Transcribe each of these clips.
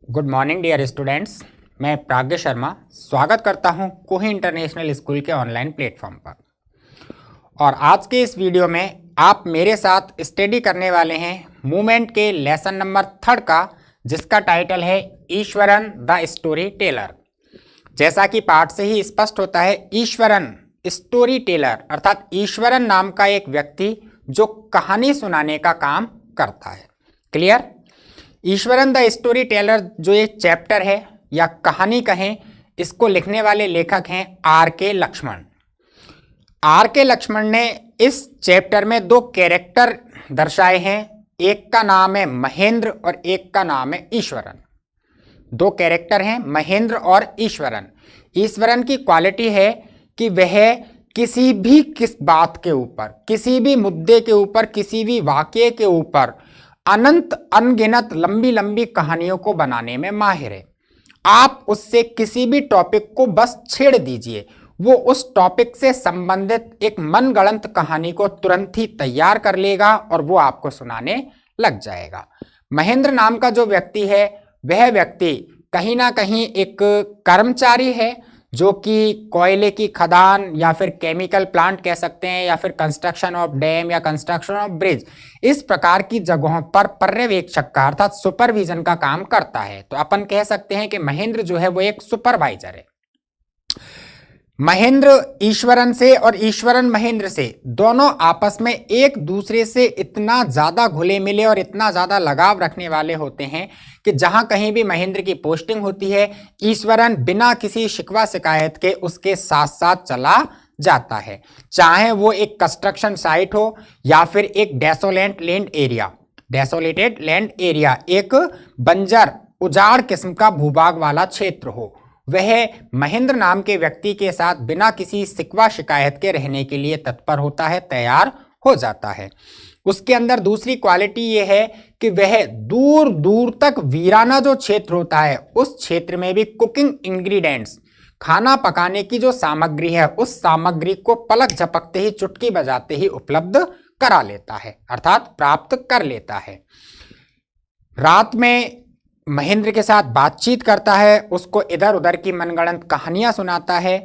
Good morning dear students. मैं प्राज्ञ शर्मा स्वागत करता हूं कोही इंटरनेशनल स्कूल के ऑनलाइन प्लेटफॉर्म पर। और आज के इस वीडियो में आप मेरे साथ स्टडी करने वाले हैं मूवमेंट के लेसन नंबर 3 का, जिसका टाइटल है ईश्वरन द स्टोरी टेलर। जैसा कि पाठ से ही स्पष्ट होता है, ईश्वरन स्टोरी टेलर अर्थात ईश्वरन नाम का एक व्यक्ति जो कहानी सुनाने का काम करता है। Clear? Eswaran the story teller जो ये चैप्टर है या कहानी कहें, इसको लिखने वाले लेखक हैं R.K. लक्ष्मण। R.K. लक्ष्मण ने इस चैप्टर में 2 कैरेक्टर दर्शाए हैं, एक का नाम है महेंद्र और एक का नाम है ईश्वरन। 2 कैरेक्टर हैं महेंद्र और ईश्वरन। ईश्वरन की क्वालिटी है कि वह किसी भी बात के ऊपर, किसी भी मुद्दे के ऊपर, किसी भी वाक्य के ऊपर अनंत अनगिनत लंबी लंबी कहानियों को बनाने में माहिर है। आप उससे किसी भी टॉपिक को बस छेड़ दीजिए, वो उस टॉपिक से संबंधित एक मनगढ़ंत कहानी को तुरंत ही तैयार कर लेगा और वो आपको सुनाने लग जाएगा। महेंद्र नाम का जो व्यक्ति है, वह व्यक्ति कहीं ना कहीं एक कर्मचारी है जो कि कोयले की खदान या फिर केमिकल प्लांट कह सकते हैं, या फिर कंस्ट्रक्शन ऑफ डैम या कंस्ट्रक्शन ऑफ ब्रिज, इस प्रकार की जगहों पर पर्यवेक्षक का अर्थात सुपरविजन का काम करता है। तो अपन कह सकते हैं कि महेंद्र जो है वो एक सुपरवाइजर है। महेंद्र ईश्वरन से और ईश्वरन महेंद्र से दोनों आपस में एक दूसरे से इतना ज्यादा घुले मिले और इतना ज्यादा लगाव रखने वाले होते हैं कि जहां कहीं भी महेंद्र की पोस्टिंग होती है, ईश्वरन बिना किसी शिकवा शिकायत के उसके साथ साथ चला जाता है। चाहे वो एक कंस्ट्रक्शन साइट हो या फिर एक डेसोलेटेड लैंड एरिया, एक बंजर उजाड़ किस्म का भूभाग वाला क्षेत्र हो, वह महेंद्र नाम के व्यक्ति के साथ बिना किसी शिकवा शिकायत के रहने के लिए तत्पर होता है, तैयार हो जाता है। उसके अंदर दूसरी क्वालिटी यह है कि वह दूर दूर तक वीराना जो क्षेत्र होता है, उस क्षेत्र में भी कुकिंग इंग्रेडिएंट्स, खाना पकाने की जो सामग्री है, उस सामग्री को पलक झपकते ही, चुटकी बजाते ही उपलब्ध करा लेता है अर्थात प्राप्त कर लेता है। रात में महेंद्र के साथ बातचीत करता है, उसको इधर उधर की मनगढ़ंत कहानियां सुनाता है।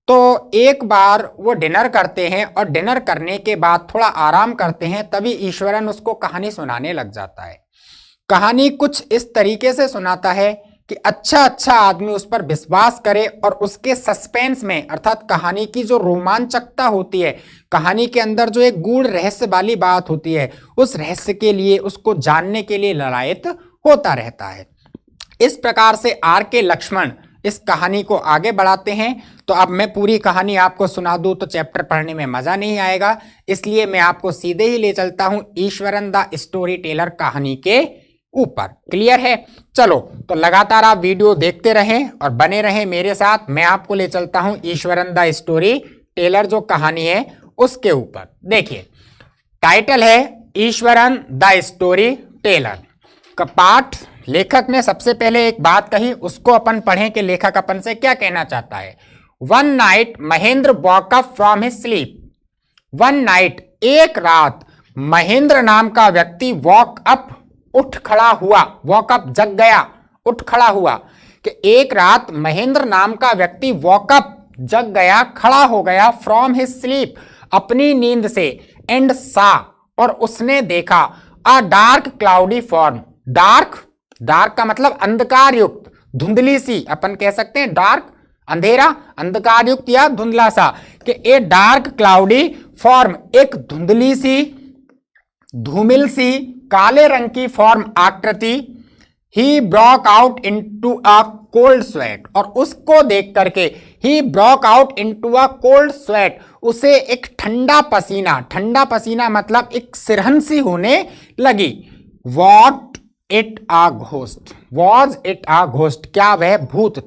तो एक बार वो डिनर करते हैं और डिनर करने के बाद थोड़ा आराम करते हैं, तभी ईश्वरन उसको कहानी सुनाने लग जाता है। कहानी कुछ इस तरीके से सुनाता है कि अच्छा आदमी उस पर विश्वास करे और उसके सस्पेंस में अर्थात कहानी की जो रोमांचकता होती है, कहानी के अंदर जो एक गूढ़ रहस्य वाली बात होती है, उस रहस्य के लिए, उसको जानने के लिए ललायत होता रहता है। इस प्रकार से R.K. लक्ष्मण इस कहानी को आगे बढ़ाते हैं। तो अब मैं पूरी कहानी आपको सुना दूं तो चैप्टर पढ़ने में मजा नहीं आएगा, इसलिए मैं आपको सीधे ही ले चलता हूं ईश्वरन द स्टोरी टेलर कहानी के ऊपर। क्लियर है? चलो, तो लगातार आप वीडियो देखते रहें और बने रहें मेरे साथ। मैं आपको ले चलता हूं ईश्वरन द स्टोरी टेलर जो कहानी है उसके ऊपर। देखिए, टाइटल है ईश्वरन द स्टोरी टेलर का पाठ। लेखक ने सबसे पहले एक बात कही, उसको अपन पढ़ें कि लेखक अपन से क्या कहना चाहता है। One night Mahendra walk up from his sleep. One night, एक रात, महेंद्र नाम का व्यक्ति वॉक अप, उठ खड़ा हुआ, वॉक अप जग गया, उठ खड़ा हुआ, कि एक रात महेंद्र नाम का व्यक्ति वॉक अप जग गया, खड़ा हो गया, फ्रॉम हिज स्लीप, अपनी नींद से, एंड सा, और उसने देखा, अ डार्क क्लाउडी फॉर्म। डार्क का मतलब अंधकार युक्त, धुंधली सी, अपन कह सकते हैं डार्क, अंधेरा, अंधकार युक्त या धुंधला सा, कि ए डार्क क्लाउडी फॉर्म, एक धुंधली सी, धूमिल सी, काले रंग की फॉर्म, आकृति। He broke out into a cold sweat, और उसको देख करके he broke out into a cold sweat, उसे एक ठंडा पसीना मतलब एक सिरहन सी होने लगी। What it a ghost, was it a ghost, क्या वह भूत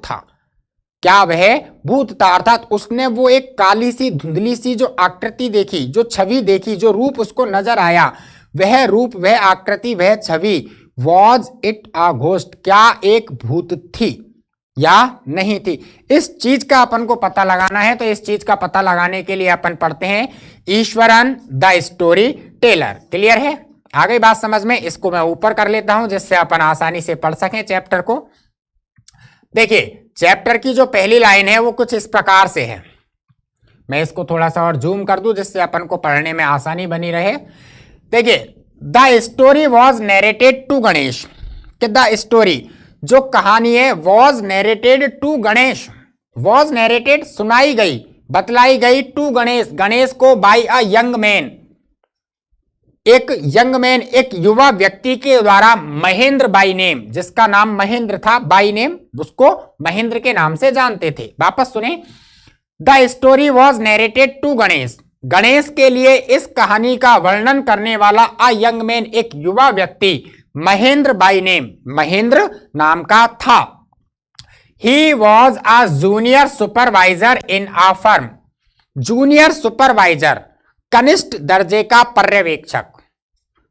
था, अर्थात उसने वो एक काली सी, धुंधली सी जो आकृति देखी, जो छवि देखी, जो रूप उसको नजर आया, वह रूप, वह आकृति, वह छवि, वॉज इट आ घोस्ट, क्या एक भूत थी या नहीं थी। इस चीज का अपन को पता लगाना है। तो इस चीज का पता लगाने के लिए अपन पढ़ते हैं Eswaran the story teller. Clear है? आ गई बात समझ में? इसको मैं ऊपर कर लेता हूं जिससे अपन आसानी से पढ़ सकें चैप्टर को। देखिए चैप्टर की जो पहली लाइन है वो कुछ इस प्रकार से है, मैं इसको थोड़ा सा और जूम कर दूं जिससे अपन को पढ़ने में आसानी बनी रहे। देखिए the story was narrated to Ganesh, कि द स्टोरी जो कहानी है was narrated to Ganesh, was narrated सुनाई गई, बतलाई गई, टू गणेश, गणेश को, बाय अ यंग मैन, एक यंग मैन, एक युवा व्यक्ति के द्वारा, महेंद्र बाय नेम, जिसका नाम महेंद्र था, बाय नेम, उसको महेंद्र के नाम से जानते थे। वापस सुने, the story was narrated to Ganesh, Ganesh के लिए इस कहानी का वर्णन करने वाला अ यंग मैन, एक युवा व्यक्ति, महेंद्र बाय नेम, महेंद्र नाम का था। He was a junior supervisor in a firm, junior supervisor, कनिष्ठ दर्जे का पर्यवेक्षक,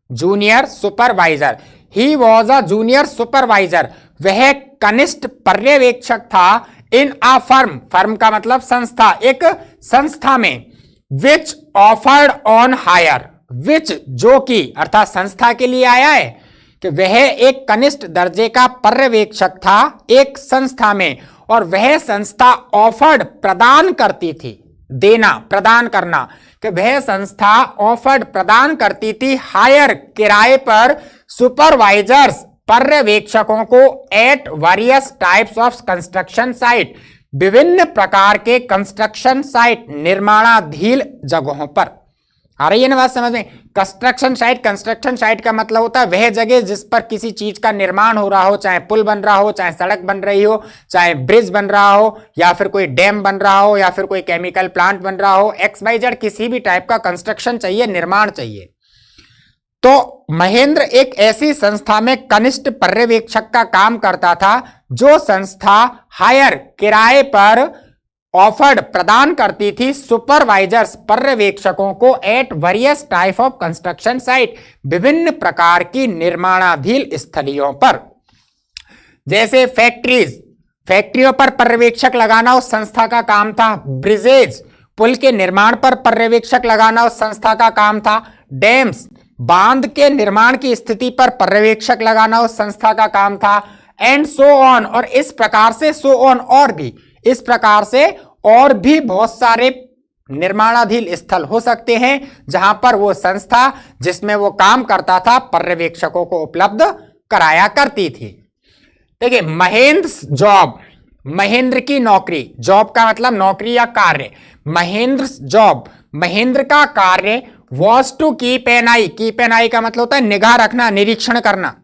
junior supervisor, he was a junior supervisor, वह कनिष्ठ पर्यवेक्षक था, इन अ फर्म, फर्म का मतलब संस्था, एक संस्था में, विच ऑफर्ड ऑन हायर, विच जो कि, अर्थात संस्था के लिए आया है कि वह एक कनिष्ठ दर्जे का पर्यवेक्षक था एक संस्था में, और वह संस्था ऑफर्ड प्रदान करती थी, देना प्रदान करना, कि वह संस्था ऑफर्ड प्रदान करती थी, हायर किराए पर, सुपरवाइजर्स पर्यवेक्षकों को, at various types of construction site, विभिन्न प्रकार के कंस्ट्रक्शन साइट, निर्माणाधीन जगहों पर। आ रही है ना बात समझ में? कंस्ट्रक्शन साइट, कंस्ट्रक्शन साइट का मतलब होता है वह जगह जिस पर किसी चीज का निर्माण हो रहा हो, चाहे पुल बन रहा हो, चाहे सड़क बन रही हो, चाहे ब्रिज बन रहा हो, या फिर कोई डैम बन रहा हो, या फिर कोई केमिकल प्लांट बन रहा हो, XYZ किसी भी टाइप का कंस्ट्रक्शन चाहिए, निर्माण चाहिए। तो महेंद्र एक ऐसी संस्था में कनिष्ठ पर्यवेक्षक का काम करता था, जो संस्था हायर किराए पर ऑफर्ड प्रदान करती थी, सुपरवाइजर्स पर्यवेक्षकों को, at various type of construction site, विभिन्न प्रकार की निर्माणाधीन स्थलियों पर, जैसे फैक्ट्रीज, फैक्ट्रियों पर पर्यवेक्षक लगाना उस संस्था का काम था, ब्रिजेज, पुल के निर्माण पर पर्यवेक्षक लगाना उस संस्था का काम था, डैम्स, बांध के निर्माण की स्थिति पर पर्यवेक्षक लगाना उस संस्था का काम था, एंड सो ऑन, और इस प्रकार से, सो ऑन, और भी इस प्रकार से और भी बहुत सारे निर्माणाधीन स्थल हो सकते हैं जहां पर वो संस्था जिसमें वो काम करता था पर्यवेक्षकों को उपलब्ध कराया करती थी। देखिए महेंद्र जॉब, महेंद्र की नौकरी, जॉब का मतलब नौकरी या कार्य, महेंद्र जॉब, महेंद्र का कार्य, was to keep an eye, keep an eye का मतलब होता है निगाह रखना, निरीक्षण करना,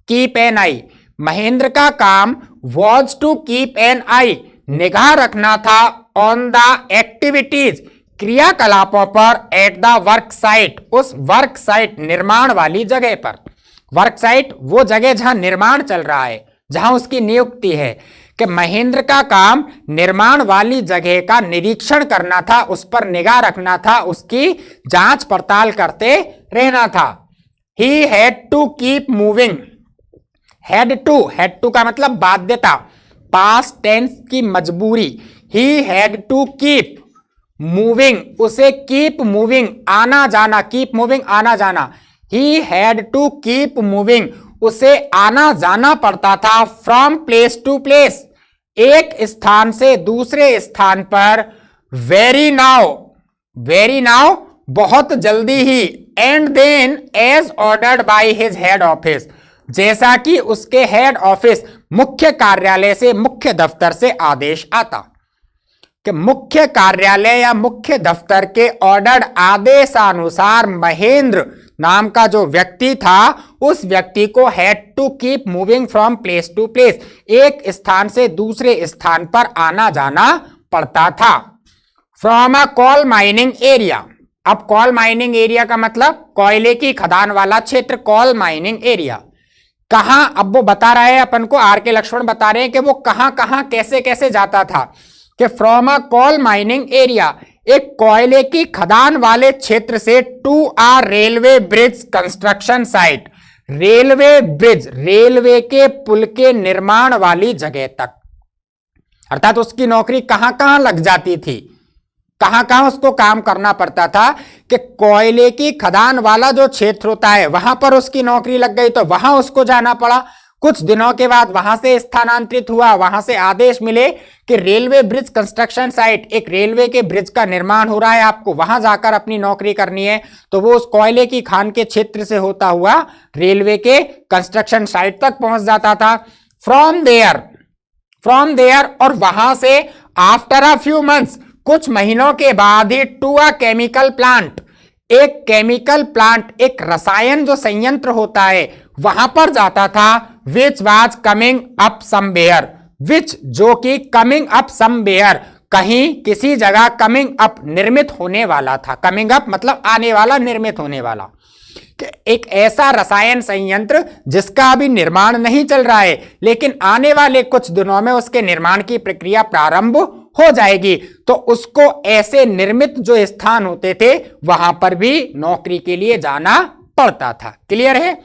कीप एन आई, महेंद्र का काम वॉज टू कीप एन आई, निगाह रखना था, ऑन द एक्टिविटीज, क्रियाकलापों पर, एट द वर्क साइट, उस वर्क साइट निर्माण वाली जगह पर, वर्क साइट वो जगह जहां निर्माण चल रहा है, जहां उसकी नियुक्ति है, कि महेंद्र का काम निर्माण वाली जगह का निरीक्षण करना था, उस पर निगाह रखना था, उसकी जांच पड़ताल करते रहना था। He had to keep moving, had to का मतलब बाध्यता, पास्ट टेंस की मजबूरी, he had to keep moving, उसे कीप मूविंग, आना जाना, कीप मूविंग आना जाना, he had to keep moving, उसे आना जाना पड़ता था, फ्रॉम प्लेस टू प्लेस, एक स्थान से दूसरे स्थान पर, वेरी नाउ, वेरी नाउ बहुत जल्दी ही, and then as ordered by his head office, जैसा कि उसके हेड ऑफिस, मुख्य कार्यालय से, मुख्य दफ्तर से आदेश आता, कि मुख्य कार्यालय या मुख्य दफ्तर के ऑर्डर आदेशानुसार महेंद्र नाम का जो व्यक्ति था उस व्यक्ति को had to keep moving from place to place, एक स्थान से दूसरे स्थान पर आना जाना पड़ता था। From a coal mining area, अब कोल माइनिंग एरिया का मतलब कोयले की खदान वाला क्षेत्र, कोल माइनिंग एरिया कहां, अब वो बता रहा है अपन को, आर के लक्ष्मण बता रहे हैं कि वो कहां कहां कैसे कैसे जाता था, कि from a coal mining area, एक कोयले की खदान वाले क्षेत्र से, to a railway bridge construction site, railway bridge, railway के पुल के निर्माण वाली जगह तक, अर्थात उसकी नौकरी कहां कहां लग जाती थी, कहां कहां उसको काम करना पड़ता था कि कोयले की खदान वाला जो क्षेत्र होता है वहां पर उसकी नौकरी लग गई तो वहां उसको जाना पड़ा। कुछ दिनों के बाद वहां से स्थानांतरित हुआ, वहां से आदेश मिले कि रेलवे ब्रिज कंस्ट्रक्शन साइट, एक रेलवे के ब्रिज का निर्माण हो रहा है, आपको वहां जाकर अपनी नौकरी करनी है। तो वो उस कोयले की खान के क्षेत्र से होता हुआ रेलवे के कंस्ट्रक्शन साइट तक पहुंच जाता था। फ्रॉम देयर और वहां से आफ्टर अ फ्यू मंथ्स, कुछ महीनों के बाद ही, टू अ केमिकल प्लांट, एक केमिकल प्लांट, एक रसायन जो संयंत्र होता है वहां पर जाता था। Which was coming up somewhere, which जो कि कमिंग अप समवेयर, कहीं किसी जगह कमिंग अप निर्मित होने वाला था। कमिंग अप मतलब आने वाला, निर्मित होने वाला। एक ऐसा रसायन संयंत्र जिसका अभी निर्माण नहीं चल रहा है लेकिन आने वाले कुछ दिनों में उसके निर्माण की प्रक्रिया प्रारंभ हो जाएगी, तो उसको ऐसे निर्मित जो स्थान होते थे वहां पर भी नौकरी के लिए जाना पड़ता था। क्लियर है?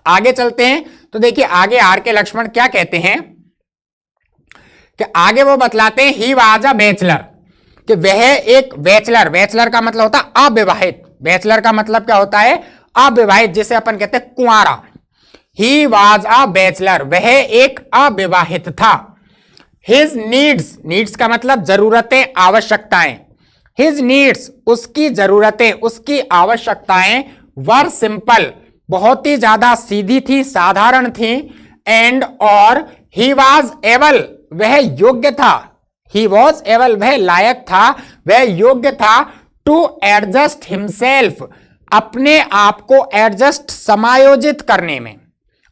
आगे चलते हैं तो देखिए आगे आर के लक्ष्मण क्या कहते हैं कि आगे वो बतलाते हैं ही वाज अ बैचलर, कि वह एक बैचलर, बैचलर का मतलब होता है अविवाहित, बैचलर का मतलब क्या होता है? अविवाहित, जिसे अपन कहते हैं कुंवारा। ही वाज अ बैचलर, वह एक अविवाहित था। हिज नीड्स, नीड्स का मतलब जरूरतें, आवश्यकताएं, हिज नीड्स उसकी जरूरतें, उसकी आवश्यकताएं, वर सिंपल बहुत ही ज्यादा सीधी थी, साधारण थी। एंड और ही वॉज एबल वह योग्य था, ही वॉज एबल वह लायक था, वह योग्य था। टू एडजस्ट हिमसेल्फ अपने आप को एडजस्ट समायोजित करने में,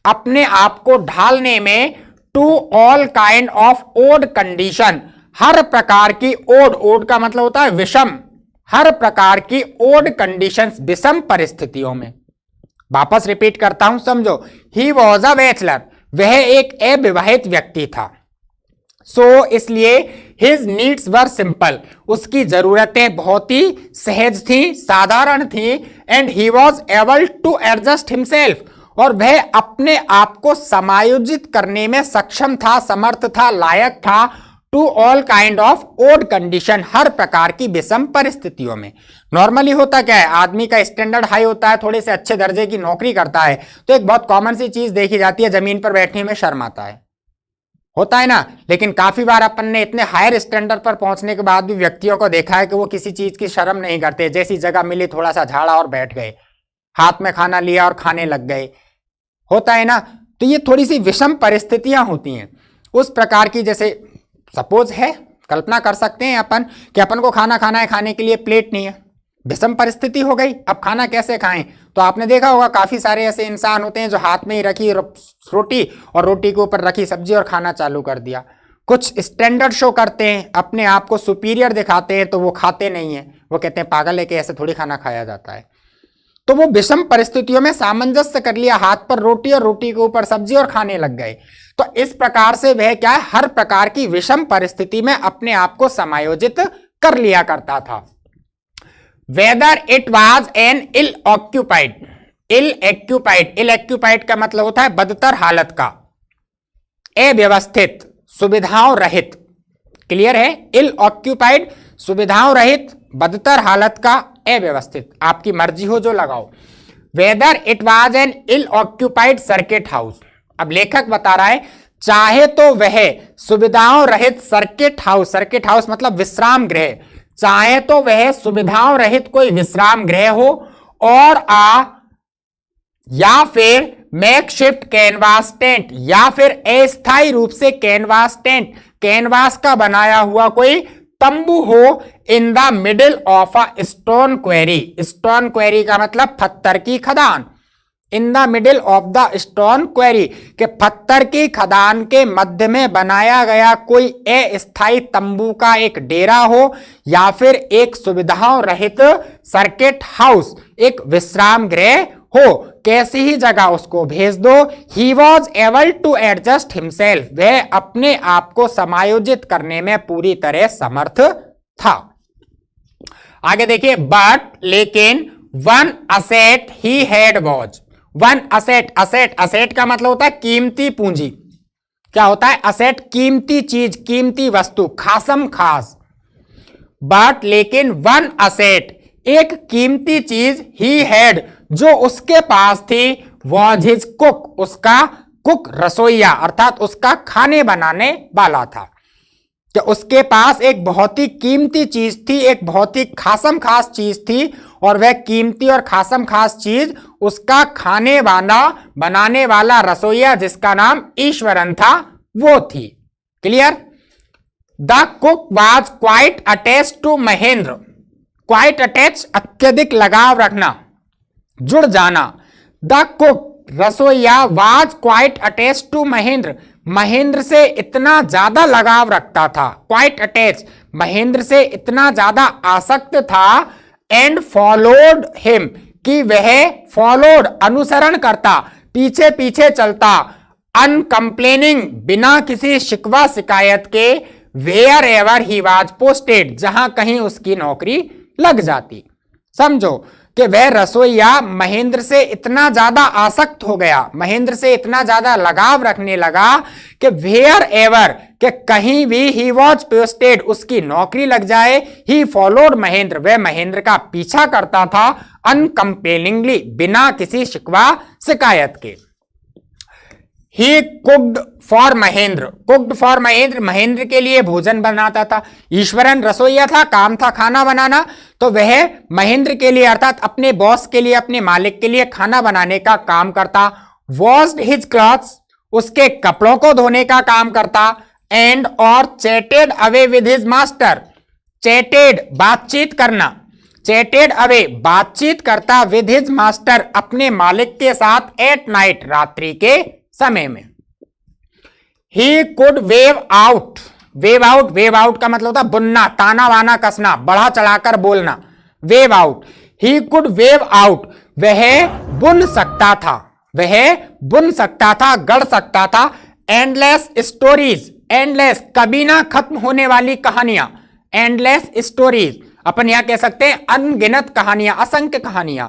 अपने आप को ढालने में। To all kind of odd condition हर प्रकार की, ओड, ओड का मतलब होता है विषम, हर प्रकार की ओड कंडीशंस विषम परिस्थितियों में। वापस रिपीट करता हूं, समझो। ही वॉज अ बैचलर वह एक अविवाहित व्यक्ति था। सो इसलिए हिज नीड्स वर सिंपल उसकी जरूरतें बहुत ही सहज थी, साधारण थी। And he was able to adjust himself और वह अपने आप को समायोजित करने में सक्षम था, समर्थ था, लायक था। To all kind of odd condition हर प्रकार की विषम परिस्थितियों में। नॉर्मली होता क्या है, आदमी का स्टैंडर्ड हाई होता है, थोड़े से अच्छे दर्जे की नौकरी करता है तो एक बहुत कॉमन सी चीज देखी जाती है, जमीन पर बैठने में शर्म आता है, होता है ना। लेकिन काफी बार अपन ने इतने हायर स्टैंडर्ड पर पहुंचने के बाद भी व्यक्तियों को देखा है कि वो किसी चीज की शर्म नहीं करते, जैसी जगह मिली थोड़ा सा झाड़ा और बैठ गए, हाथ में खाना लिया और खाने लग गए, होता है ना। तो ये थोड़ी सी विषम परिस्थितियां होती हैं उस प्रकार की। जैसे सपोज है, कल्पना कर सकते हैं अपन कि अपन को खाना खाना है, खाने के लिए प्लेट नहीं है, विषम परिस्थिति हो गई, अब खाना कैसे खाएं। तो आपने देखा होगा काफी सारे ऐसे इंसान होते हैं जो हाथ में ही रखी रोटी और रोटी के ऊपर रखी सब्जी और खाना चालू कर दिया। कुछ स्टैंडर्ड शो करते हैं, अपने आप को सुपीरियर दिखाते हैं, तो वो खाते नहीं है, वो कहते हैं पागल है कि ऐसे थोड़ी खाना खाया जाता है। तो वो विषम परिस्थितियों में सामंजस्य कर लिया, हाथ पर रोटी और रोटी के ऊपर सब्जी और खाने लग गए। तो इस प्रकार से वह क्या है, हर प्रकार की विषम परिस्थिति में अपने आप को समायोजित कर लिया करता था। Whether it was an ill occupied, ill occupied का मतलब होता है बदतर हालत का, अव्यवस्थित, सुविधाओं रहित। क्लियर है? इल ऑक्यूपाइड सुविधाओं रहित, बदतर हालत का, अव्यवस्थित, आपकी मर्जी हो जो लगाओ। Whether it was an ill occupied circuit house, अब लेखक बता रहा है चाहे तो वह सुविधाओं रहित सर्किट हाउस, सर्किट हाउस मतलब विश्राम गृह, चाहे तो वह सुविधाओं रहित कोई विश्राम गृह हो और या फिर मेकशिफ्ट कैनवास टेंट, या फिर अस्थायी रूप से कैनवास टेंट, कैनवास का बनाया हुआ कोई तंबू हो, इन the middle of a stone query, stone query का मतलब पत्थर की खदान, इन the middle of the stone query के पत्थर की खदान के मध्य में बनाया गया कोई अस्थायी तंबू का एक डेरा हो, या फिर एक सुविधाओं रहित सर्किट हाउस, एक विश्राम गृह हो, कैसी ही जगह उसको भेज दो। He was able to adjust himself, वह अपने आप को समायोजित करने में पूरी तरह समर्थ था। आगे देखिए, बट लेकिन one asset he had was, one asset, asset का मतलब होता है कीमती पूंजी। क्या होता है असेट? कीमती चीज, कीमती वस्तु, खासम खास। बट लेकिन वन असेट, एक कीमती चीज ही हैड, जो उसके पास थी, वॉज हिज कुक, उसका कुक रसोईया अर्थात उसका खाने बनाने वाला था। कि उसके पास एक बहुत ही कीमती चीज थी, एक बहुत ही खासम खास चीज थी, और वह कीमती और खासम खास चीज उसका खाने वाला बनाने वाला रसोईया जिसका नाम ईश्वरन था वो थी। Clear? The cook was quite attach to Mahendra, quite attach अत्यधिक लगाव रखना, जुड़ जाना। द कुक रसोईया was quite attach to Mahendra, Mahendra से इतना ज्यादा लगाव रखता था, क्वाइट अटैच महेंद्र से इतना ज्यादा आसक्त था, एंड फॉलोड हिम कि वह फॉलोड अनुसरण करता, पीछे पीछे चलता, अनकंप्लेनिंग बिना किसी शिकवा शिकायत के, wherever he was posted जहां कहीं उसकी नौकरी लग जाती। समझो कि वह रसोईया महेंद्र से इतना ज्यादा आसक्त हो गया, महेंद्र से इतना ज्यादा लगाव रखने लगा कि वेयर एवर कि कहीं भी ही वॉज पोस्टेड उसकी नौकरी लग जाए, ही फॉलोड महेंद्र वह महेंद्र का पीछा करता था, अनकंप्लेनिंगली बिना किसी शिकवा शिकायत के। He cooked for Mahendra, cooked for Mahendra Mahendra के लिए भोजन बनाता था। ईश्वरन रसोईया था, काम था खाना बनाना, तो वह महेंद्र के लिए अर्थात अपने बॉस के लिए, अपने मालिक के लिए खाना बनाने का काम करता। वॉश्ड हिज क्लॉथ्स उसके कपड़ों को धोने का काम करता। एंड और chatted away with his master, chatted बातचीत करना, चैटेड अवे बातचीत करता, विद हिज मास्टर अपने मालिक के साथ, एट नाइट रात्रि के समय में। He could wave out, wave out, wave out का मतलब होता बुनना, ताना वाना कसना, बढ़ा चढ़ाकर बोलना, wave out. He could wave out वह बुन सकता था, वह बुन सकता था, गढ़ सकता था, एंडलेस स्टोरीज, एंडलेस कभी ना खत्म होने वाली कहानियां, एंडलेस स्टोरीज अपन यहां कह सकते हैं अनगिनत कहानियां, असंख्य कहानियां,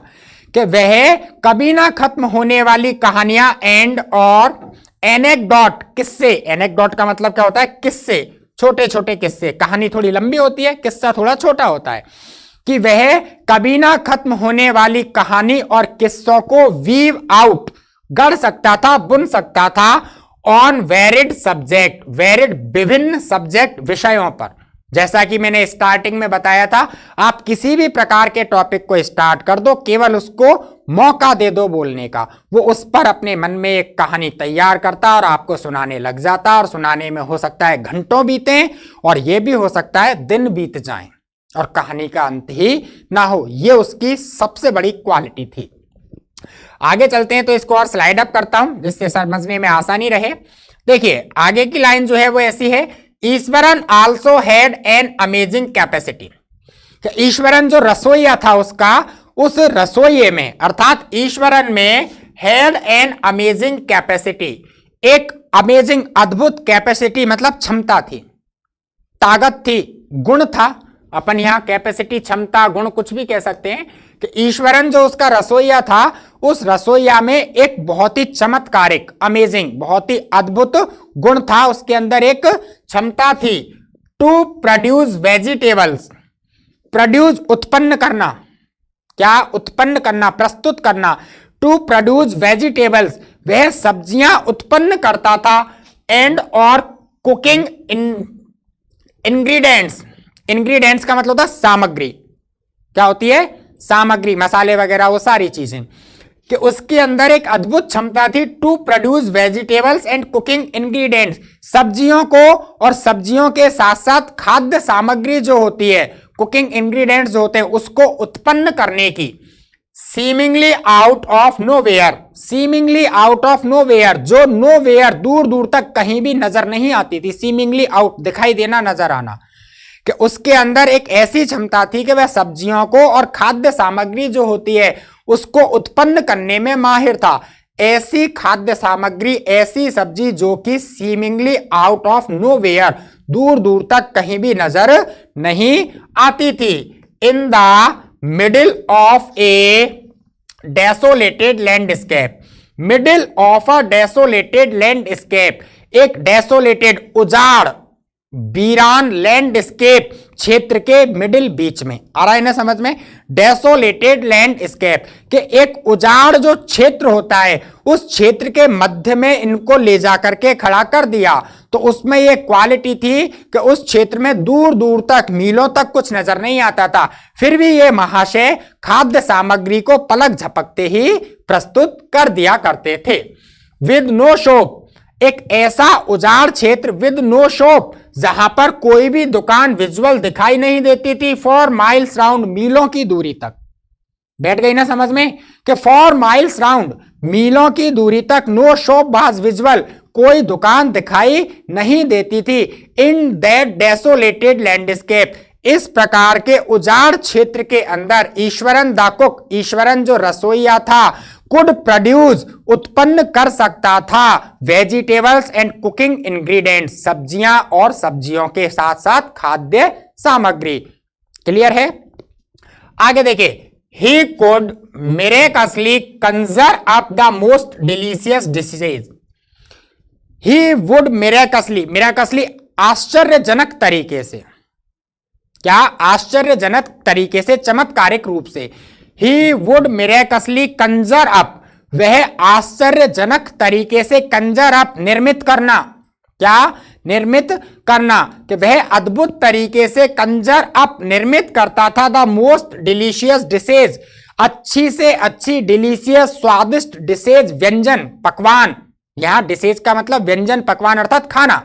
कि वह कभी ना खत्म होने वाली कहानियां, एंड और एनेक्डोट किस्से, एनेक्डोट का मतलब क्या होता है किस्से, छोटे छोटे किस्से, कहानी थोड़ी लंबी होती है, किस्सा थोड़ा छोटा होता है, कि वह कभी ना खत्म होने वाली कहानी और किस्सों को वीव आउट गढ़ सकता था, बुन सकता था, ऑन वेरिड सब्जेक्ट, वेरिड विभिन्न सब्जेक्ट विषयों पर। जैसा कि मैंने स्टार्टिंग में बताया था, आप किसी भी प्रकार के टॉपिक को स्टार्ट कर दो, केवल उसको मौका दे दो बोलने का, वो उस पर अपने मन में एक कहानी तैयार करता और आपको सुनाने लग जाता, और सुनाने में हो सकता है घंटों बीते और यह भी हो सकता है दिन बीत जाएं और कहानी का अंत ही ना हो। यह उसकी सबसे बड़ी क्वालिटी थी। आगे चलते हैं तो इसको और स्लाइड अप करता हूं जिससे समझने में आसानी रहे। देखिए आगे की लाइन जो है वो ऐसी है, Eswaran also had an amazing capacity. Eswaran जो रसोईया था उसका, उस रसोइये में अर्थात ईश्वरन में हैड एन अमेजिंग कैपेसिटी, एक अमेजिंग अद्भुत कैपेसिटी मतलब क्षमता थी, ताकत थी, गुण था। अपन यहां कैपेसिटी, क्षमता, गुण कुछ भी कह सकते हैं कि ईश्वरन जो उसका रसोईया था, उस रसोईया में एक बहुत ही चमत्कारिक, अमेजिंग, बहुत ही अद्भुत गुण था, उसके अंदर एक क्षमता थी, टू प्रोड्यूस वेजिटेबल्स, प्रोड्यूस उत्पन्न करना, क्या उत्पन्न करना, प्रस्तुत करना, टू प्रोड्यूस वेजिटेबल्स वह सब्जियां उत्पन्न करता था, एंड और कुकिंग इंग्रेडिएंट्स, इंग्रेडिएंट्स का मतलब होता है सामग्री, क्या होती है सामग्री, मसाले वगैरह वो सारी चीजें, कि उसके अंदर एक अद्भुत क्षमता थी, to produce vegetables and cooking ingredients, सब्जियों को और सब्जियों के साथ साथ खाद्य सामग्री जो होती है, कुकिंग इंग्रेडिएंट्स जो होते हैं उसको उत्पन्न करने की, seemingly out of nowhere, seemingly out of nowhere, जो नोवेयर दूर दूर तक कहीं भी नजर नहीं आती थी, सीमिंगली आउट दिखाई देना, नजर आना, कि उसके अंदर एक ऐसी क्षमता थी कि वह सब्जियों को और खाद्य सामग्री जो होती है उसको उत्पन्न करने में माहिर था। ऐसी खाद्य सामग्री, ऐसी सब्जी जो कि सीमिंगली आउट ऑफ नोवेयर, दूर दूर तक कहीं भी नजर नहीं आती थी, in the middle of a desolated landscape, middle of a desolated landscape, एक डेसोलेटेड उजाड़ वीरान लैंडस्केप क्षेत्र के मिडिल बीच में। आ रहा है ना समझ में? डेसोलेटेड लैंडस्केप के एक उजाड़ जो क्षेत्र होता है उस क्षेत्र के मध्य में इनको ले जाकर के खड़ा कर दिया। तो उसमें ये क्वालिटी थी कि उस क्षेत्र में दूर दूर तक, मीलों तक कुछ नजर नहीं आता था, फिर भी ये महाशय खाद्य सामग्री को पलक झपकते ही प्रस्तुत कर दिया करते थे। विद नो शॉप, एक ऐसा उजाड़ क्षेत्र विद नो शॉप जहां पर कोई भी दुकान विजुअल दिखाई नहीं देती थी फॉर माइल्स राउंड, मीलों की दूरी तक। बैठ गई ना समझ में कि फॉर माइल्स राउंड, मीलों की दूरी तक, नो शॉप वाज विजुअल, कोई दुकान दिखाई नहीं देती थी। इन दैट डेसोलेटेड लैंडस्केप, इस प्रकार के उजाड़ क्षेत्र के अंदर ईश्वरन द कुक, ईश्वरन जो रसोईया था, कुड प्रोड्यूस, उत्पन्न कर सकता था, वेजिटेबल्स एंड कुकिंग इंग्रेडिएंट्स, सब्जियां और सब्जियों के साथ साथ खाद्य सामग्री। क्लियर है? आगे देखिए, he could miraculously conjure up the most delicious dishes. He would miraculously, miraculously आश्चर्यजनक तरीके से, क्या? आश्चर्यजनक तरीके से, चमत्कारिक रूप से। ही वुड मिरेकसली कंजर अप, वह आश्चर्यजनक तरीके से, कंजर अप निर्मित करना, क्या? निर्मित करना, कि वह अद्भुत तरीके से कंजर अप निर्मित करता था द मोस्ट डिलीशियस डिशेज, अच्छी से अच्छी, डिलीशियस स्वादिष्ट, डिशेज व्यंजन, पकवान, यहां डिशेज का मतलब व्यंजन, पकवान अर्थात खाना,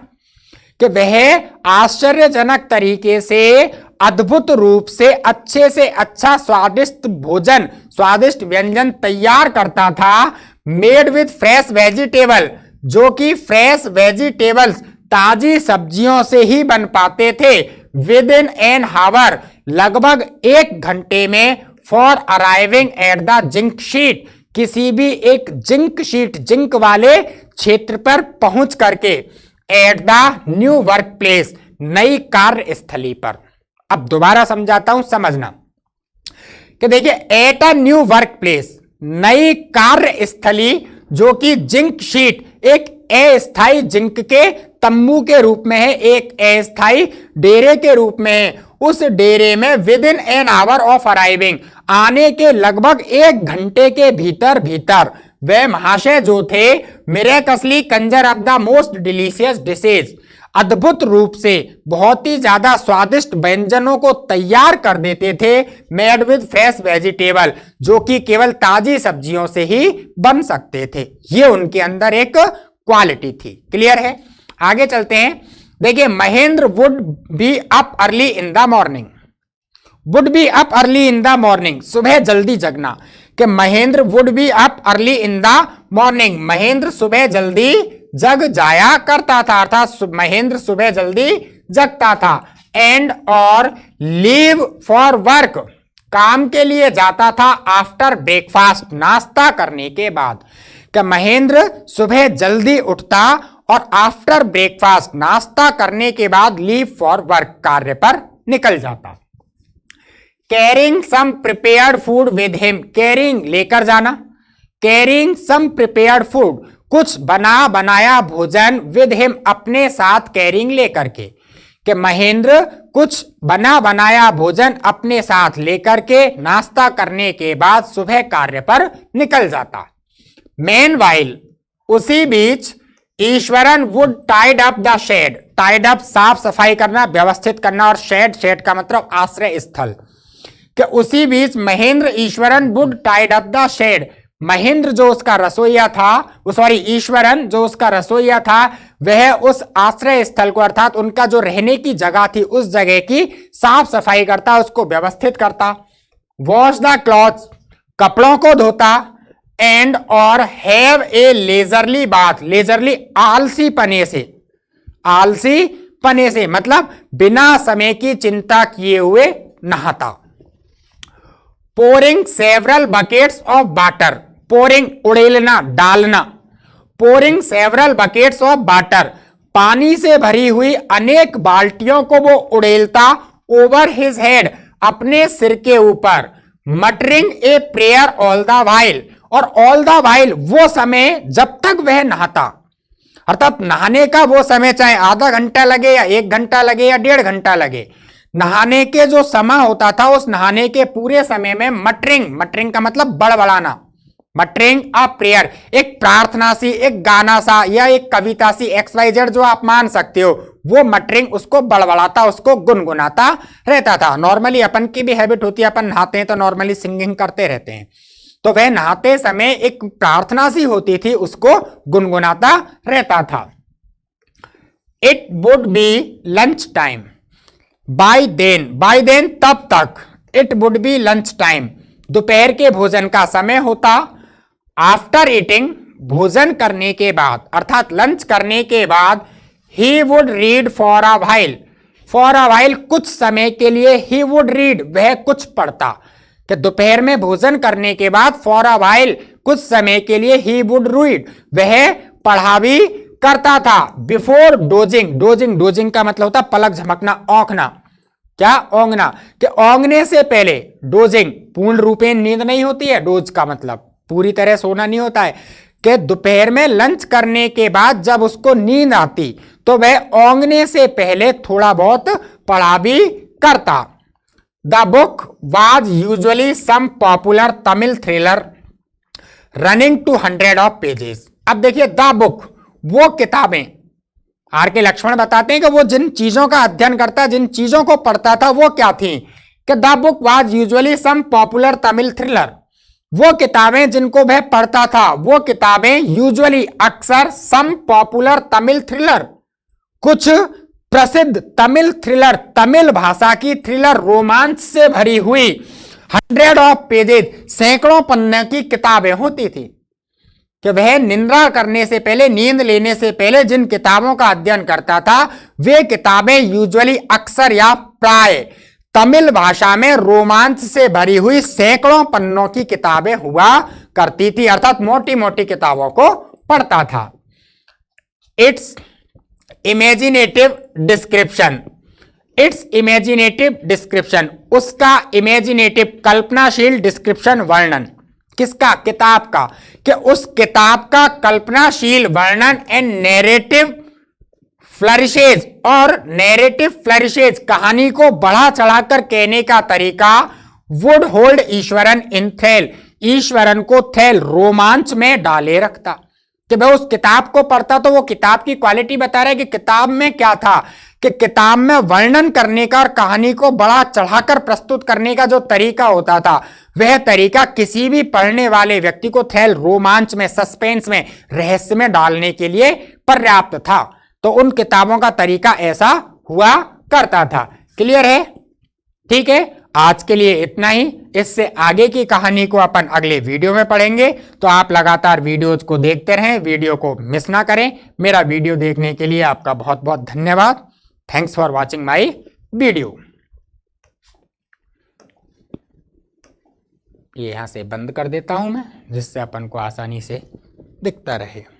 कि वह आश्चर्यजनक तरीके से, अद्भुत रूप से, अच्छे से अच्छा स्वादिष्ट भोजन, स्वादिष्ट व्यंजन तैयार करता था। मेड विद फ्रेश वेजिटेबल, जो कि फ्रेश वेजिटेबल्स, ताजी सब्जियों से ही बन पाते थे। विद इन एन हावर, लगभग 1 घंटे में। For arriving at the zinc sheet, किसी भी एक जिंक शीट, जिंक वाले क्षेत्र पर पहुंच करके। At the new work place, नई कार्यस्थली पर। अब दोबारा समझाता हूं, समझना कि देखिए, at a new work place, नई कार्यस्थली, जो कि जिंक शीट, एक अस्थायी जिंक के तंबू के रूप में है, एक अस्थायी डेरे के रूप में है। उस डेरे में with in an hour of arriving, आने के लगभग 1 घंटे के भीतर भीतर वे महाशय जो थे, miraculously conjure of the most delicious dishes, अद्भुत रूप से बहुत ही ज्यादा स्वादिष्ट व्यंजनों को तैयार कर देते थे। मेड विद फ्रेश वेजिटेबल, जो कि केवल ताजी सब्जियों से ही बन सकते थे। ये उनके अंदर एक क्वालिटी थी। क्लियर है? आगे चलते हैं। देखिए, Mahendra would be up early in the morning, would be up early in the morning, सुबह जल्दी जगना, कि Mahendra would be up early in the morning, Mahendra सुबह जल्दी जग जाया करता था, अर्थात महेंद्र सुबह जल्दी जगता था। एंड और लीव फॉर वर्क, काम के लिए जाता था। आफ्टर ब्रेकफास्ट, नाश्ता करने के बाद, कि महेंद्र सुबह जल्दी उठता और आफ्टर ब्रेकफास्ट, नाश्ता करने के बाद, लीव फॉर वर्क, कार्य पर निकल जाता। Carrying some prepared food with him, carrying लेकर जाना, कैरिंग सम प्रिपेयर्ड फूड, कुछ बना बनाया भोजन, विद हिम अपने साथ, कैरिंग लेकर के, कि महेंद्र कुछ बना बनाया भोजन अपने साथ लेकर के नाश्ता करने के बाद सुबह कार्य पर निकल जाता। मेनवाइल, उसी बीच, Eswaran would tidy up the shed, tidy up साफ सफाई करना, व्यवस्थित करना, और शेड, शेड का मतलब आश्रय स्थल, कि उसी बीच Mahendra Eswaran would tidy up the shed, Mahendra जो उसका रसोईया था, सॉरी ईश्वरन जो उसका रसोईया था, वह उस आश्रय स्थल को, अर्थात उनका जो रहने की जगह थी, उस जगह की साफ सफाई करता, उसको व्यवस्थित करता। वॉश द क्लॉथ्स, कपड़ों को धोता। एंड और have a leisurely bath, leisurely आलसी पने से, आलसी पने से मतलब बिना समय की चिंता किए हुए नहाता। Pouring several buckets of water, pouring उड़ेलना, डालना, pouring several buckets of water, पानी से भरी हुई अनेक बाल्टियों को वो उड़ेलता। ओवर हिज हेड, अपने सिर के ऊपर। Muttering a prayer all the while, और ऑल द वाइल वो समय जब तक वह नहाता, अर्थात नहाने का वो समय चाहे आधा घंटा लगे या 1 घंटा लगे या 1.5 घंटा लगे, नहाने के जो समय होता था उस नहाने के पूरे समय में मटरिंग का मतलब बड़बड़ाना, मटरिंग अ प्रेयर, एक प्रार्थना सी, एक गाना सा या एक कविता सी, XYZ जो आप मान सकते हो, वो मटरिंग उसको बड़बड़ाता, उसको गुनगुनाता रहता था। नॉर्मली अपन की भी हैबिट होती है, अपन नहाते हैं तो नॉर्मली सिंगिंग करते रहते हैं, तो वह नहाते समय एक प्रार्थना सी होती थी, उसको गुनगुनाता रहता था। It would be lunch time, by then तब तक, it would be lunch time, दोपहर के भोजन का समय होता। आफ्टर ईटिंग, भोजन करने के बाद अर्थात लंच करने के बाद, he would read for a while, कुछ समय के लिए, ही वुड रीड, वह कुछ पढ़ता, कि दोपहर में भोजन करने के बाद फॉर अ वाइल, कुछ समय के लिए, ही वुड रीड, वह पढ़ा भी करता था। बिफोर डोजिंग का मतलब होता पलक झमकना, औंकना, क्या ओंगना, कि ओंगने से पहले, डोजिंग पूर्ण रूपेण नींद नहीं होती है, डोज का मतलब पूरी तरह सोना नहीं होता है, कि दोपहर में लंच करने के बाद जब उसको नींद आती तो वह ओंगने से पहले थोड़ा बहुत पढ़ा भी करता। The book was usually some popular Tamil thriller running to 100 of pages. अब देखिए, द बुक, वो किताबें, आर के लक्ष्मण बताते हैं कि वो जिन चीजों का अध्ययन करता, जिन चीजों को पढ़ता था, वो क्या थी, कि the book was usually some popular Tamil thriller, वो किताबें जिनको वह पढ़ता था, वो किताबें यूजुअली, अक्सर, सम पॉपुलर तमिल थ्रिलर, कुछ प्रसिद्ध तमिल थ्रिलर, तमिल भाषा की थ्रिलर, रोमांच से भरी हुई, 100 ऑफ पेजेस, सैकड़ों पन्ने की किताबें होती थी, कि वह निद्रा करने से पहले, नींद लेने से पहले जिन किताबों का अध्ययन करता था, वे किताबें यूजुअली, अक्सर या प्राय, तमिल भाषा में रोमांच से भरी हुई सैकड़ों पन्नों की किताबें हुआ करती थी, अर्थात मोटी मोटी किताबों को पढ़ता था। इट्स इमेजिनेटिव डिस्क्रिप्शन, उसका इमेजिनेटिव, कल्पनाशील डिस्क्रिप्शन, वर्णन, किसका, किताब का, कि उस किताब का कल्पनाशील वर्णन, एंड नेरेटिव फ्लरिशेज, और नेरेटिव फ्लरिशेज, कहानी को बढ़ा चढ़ाकर कहने का तरीका, would hold Eswaran in thrill, Eswaran को थ्रिल, रोमांच में डाले रखता, कि भाई उस किताब को पढ़ता तो वो किताब की क्वालिटी बता रहा है कि किताब में क्या था, कि किताब में वर्णन करने का और कहानी को बड़ा चढ़ाकर प्रस्तुत करने का जो तरीका होता था, वह तरीका किसी भी पढ़ने वाले व्यक्ति को थ्रिल, रोमांच में, सस्पेंस में, रहस्य में डालने के लिए पर्याप्त था। तो उन किताबों का तरीका ऐसा हुआ करता था। क्लियर है? ठीक है, आज के लिए इतना ही। इससे आगे की कहानी को अपन अगले वीडियो में पढ़ेंगे, तो आप लगातार वीडियोज को देखते रहें, वीडियो को मिस ना करें। मेरा वीडियो देखने के लिए आपका बहुत बहुत धन्यवाद। Thanks for watching my video. ये यहां से बंद कर देता हूं मैं, जिससे अपन को आसानी से दिखता रहे।